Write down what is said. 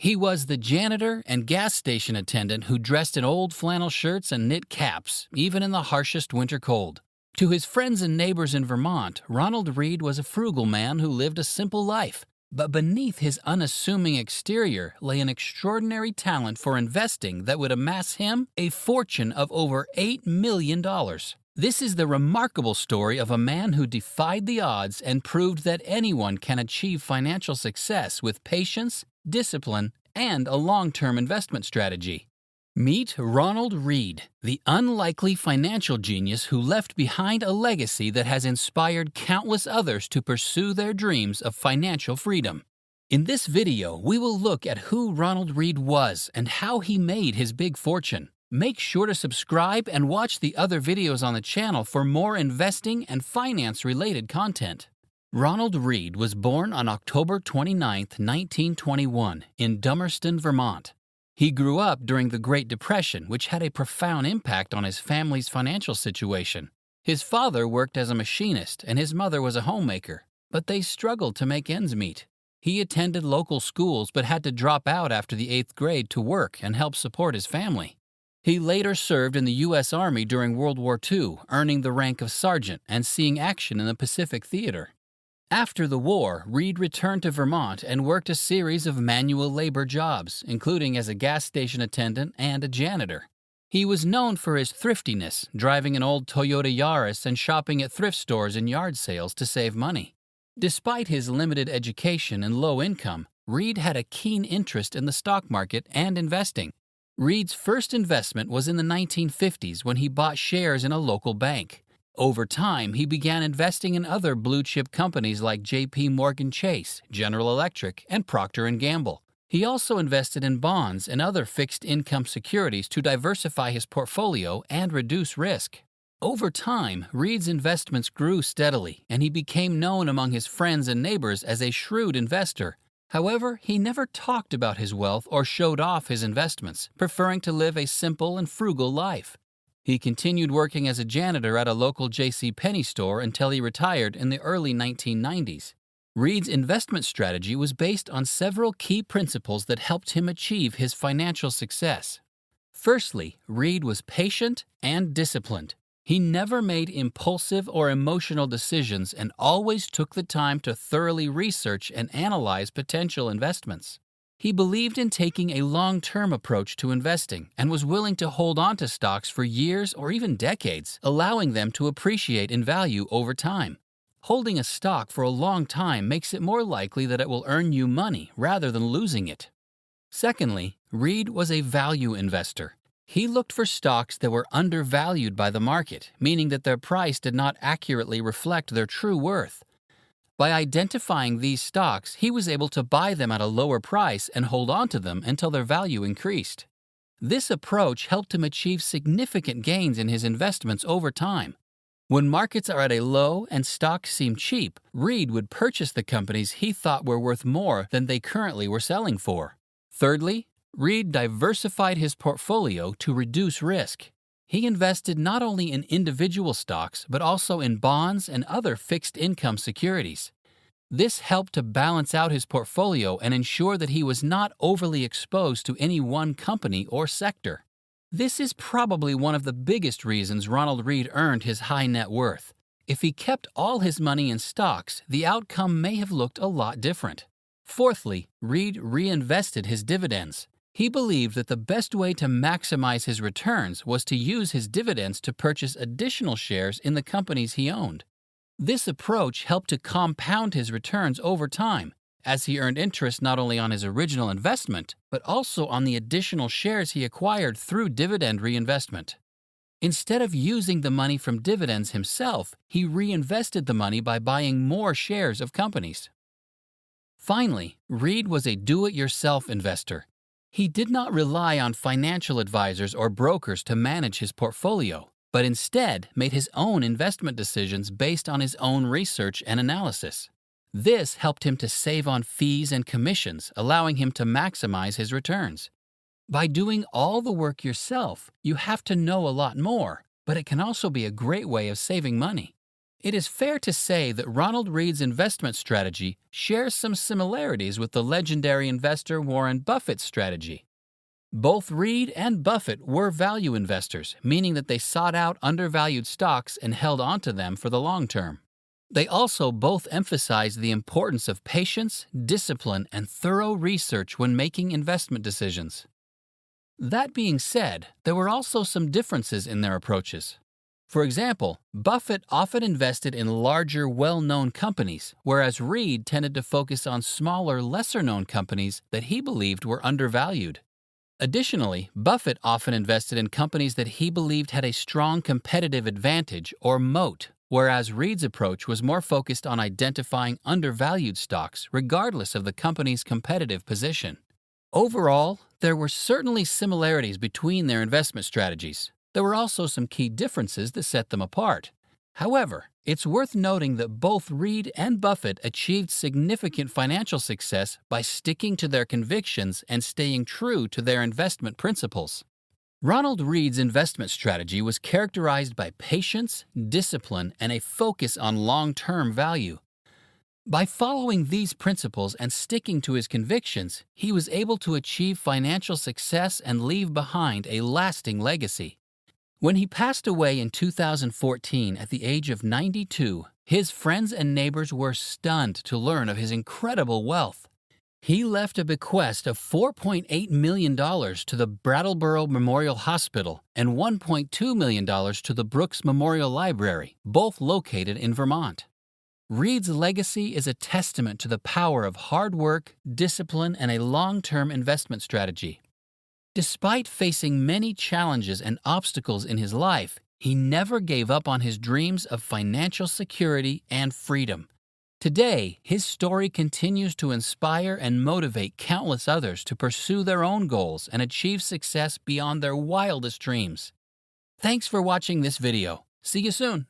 He was the janitor and gas station attendant who dressed in old flannel shirts and knit caps, even in the harshest winter cold. To his friends and neighbors in Vermont, Ronald Read was a frugal man who lived a simple life. But beneath his unassuming exterior lay an extraordinary talent for investing that would amass him a fortune of over $8 million. This is the remarkable story of a man who defied the odds and proved that anyone can achieve financial success with patience, discipline, and a long-term investment strategy. Meet Ronald Read, the unlikely financial genius who left behind a legacy that has inspired countless others to pursue their dreams of financial freedom. In this video, we will look at who Ronald Read was and how he made his big fortune. Make sure to subscribe and watch the other videos on the channel for more investing and finance-related content. Ronald Read was born on October 29, 1921, in Dummerston, Vermont. He grew up during the Great Depression, which had a profound impact on his family's financial situation. His father worked as a machinist and his mother was a homemaker, but they struggled to make ends meet. He attended local schools but had to drop out after the 8th grade to work and help support his family. He later served in the U.S. Army during World War II, earning the rank of sergeant and seeing action in the Pacific Theater. After the war, Read returned to Vermont and worked a series of manual labor jobs, including as a gas station attendant and a janitor. He was known for his thriftiness, driving an old Toyota Yaris and shopping at thrift stores and yard sales to save money. Despite his limited education and low income, Read had a keen interest in the stock market and investing. Read's first investment was in the 1950s when he bought shares in a local bank. Over time, he began investing in other blue-chip companies like J.P. Morgan Chase, General Electric, and Procter & Gamble. He also invested in bonds and other fixed-income securities to diversify his portfolio and reduce risk. Over time, Read's investments grew steadily, and he became known among his friends and neighbors as a shrewd investor. However, he never talked about his wealth or showed off his investments, preferring to live a simple and frugal life. He continued working as a janitor at a local JCPenney store until he retired in the early 1990s. Read's investment strategy was based on several key principles that helped him achieve his financial success. Firstly, Read was patient and disciplined. He never made impulsive or emotional decisions and always took the time to thoroughly research and analyze potential investments. He believed in taking a long-term approach to investing and was willing to hold on to stocks for years or even decades, allowing them to appreciate in value over time. Holding a stock for a long time makes it more likely that it will earn you money rather than losing it. Secondly, Read was a value investor. He looked for stocks that were undervalued by the market, meaning that their price did not accurately reflect their true worth. By identifying these stocks, he was able to buy them at a lower price and hold on to them until their value increased. This approach helped him achieve significant gains in his investments over time. When markets are at a low and stocks seem cheap, Read would purchase the companies he thought were worth more than they currently were selling for. Thirdly, Read diversified his portfolio to reduce risk. He invested not only in individual stocks, but also in bonds and other fixed-income securities. This helped to balance out his portfolio and ensure that he was not overly exposed to any one company or sector. This is probably one of the biggest reasons Ronald Read earned his high net worth. If he kept all his money in stocks, the outcome may have looked a lot different. Fourthly, Read reinvested his dividends. He believed that the best way to maximize his returns was to use his dividends to purchase additional shares in the companies he owned. This approach helped to compound his returns over time, as he earned interest not only on his original investment, but also on the additional shares he acquired through dividend reinvestment. Instead of using the money from dividends himself, he reinvested the money by buying more shares of companies. Finally, Read was a do-it-yourself investor. He did not rely on financial advisors or brokers to manage his portfolio, but instead made his own investment decisions based on his own research and analysis. This helped him to save on fees and commissions, allowing him to maximize his returns. By doing all the work yourself, you have to know a lot more, but it can also be a great way of saving money. It is fair to say that Ronald Read's investment strategy shares some similarities with the legendary investor Warren Buffett's strategy. Both Read and Buffett were value investors, meaning that they sought out undervalued stocks and held onto them for the long term. They also both emphasized the importance of patience, discipline, and thorough research when making investment decisions. That being said, there were also some differences in their approaches. For example, Buffett often invested in larger, well-known companies, whereas Read tended to focus on smaller, lesser-known companies that he believed were undervalued. Additionally, Buffett often invested in companies that he believed had a strong competitive advantage or moat, whereas Read's approach was more focused on identifying undervalued stocks regardless of the company's competitive position. Overall, there were certainly similarities between their investment strategies. There were also some key differences that set them apart. However, it's worth noting that both Read and Buffett achieved significant financial success by sticking to their convictions and staying true to their investment principles. Ronald Read's investment strategy was characterized by patience, discipline, and a focus on long-term value. By following these principles and sticking to his convictions, he was able to achieve financial success and leave behind a lasting legacy. When he passed away in 2014 at the age of 92, his friends and neighbors were stunned to learn of his incredible wealth. He left a bequest of $4.8 million to the Brattleboro Memorial Hospital and $1.2 million to the Brooks Memorial Library, both located in Vermont. Read's legacy is a testament to the power of hard work, discipline, and a long-term investment strategy. Despite facing many challenges and obstacles in his life, he never gave up on his dreams of financial security and freedom. Today, his story continues to inspire and motivate countless others to pursue their own goals and achieve success beyond their wildest dreams. Thanks for watching this video. See you soon.